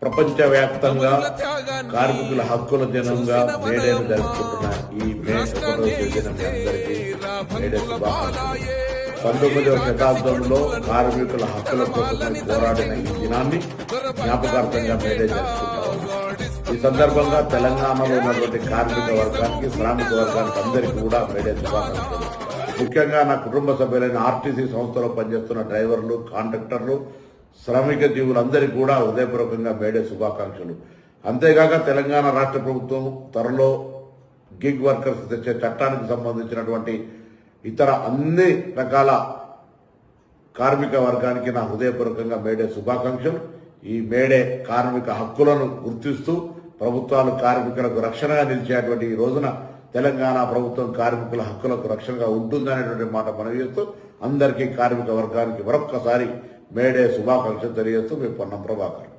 ప్రపంచవ్యాప్తంగా కార్మికుల హక్కుల దినంగా మేడేను జరుపుకుంటున్న ఈ మే 1వ తేదీన మీ అందరికీ మేడే శుభాకాంక్షలు. 19వ శతాబ్దంలో కార్మికుల హక్కుల కోసమై పోరాడిన ఈ దినాన్ని జ్ఞాపకార్థంగా మేడే జరుపుకుంటారు. ఈ సందర్భంగా తెలంగాణలో ఉన్నటువంటి కార్మిక వర్గానికి, శ్రామిక వర్గానికి అందరికీ కూడా మేడే శుభాకాంక్షలు. ముఖ్యంగా నా కుటుంబ సభ్యులైన ఆర్టీసీ సంస్థలో పనిచేస్తున్న డ్రైవర్లు, కాంట్రాక్టర్లు, శ్రామిక జీవులందరికీ కూడా హృదయపూర్వకంగా మేడే శుభాకాంక్షలు. అంతేగాక తెలంగాణ రాష్ట్ర ప్రభుత్వం త్వరలో గిగ్ వర్కర్స్ తెచ్చే చట్టానికి సంబంధించినటువంటి ఇతర అన్ని రకాల కార్మిక వర్గానికి నా హృదయపూర్వకంగా మేడే శుభాకాంక్షలు. ఈ మేడే కార్మిక హక్కులను గుర్తిస్తూ ప్రభుత్వాలు కార్మికులకు రక్షణగా నిలిచేటువంటి ఈ రోజున తెలంగాణ ప్రభుత్వం కార్మికుల హక్కులకు రక్షణగా ఉంటుందనేటువంటి మాట మనవి చేస్తూ అందరికీ కార్మిక వర్గానికి మరొక్కసారి మేడే శుభాకాంక్షలు తెలియజేస్తూ మీ పొన్నం ప్రభాకర్.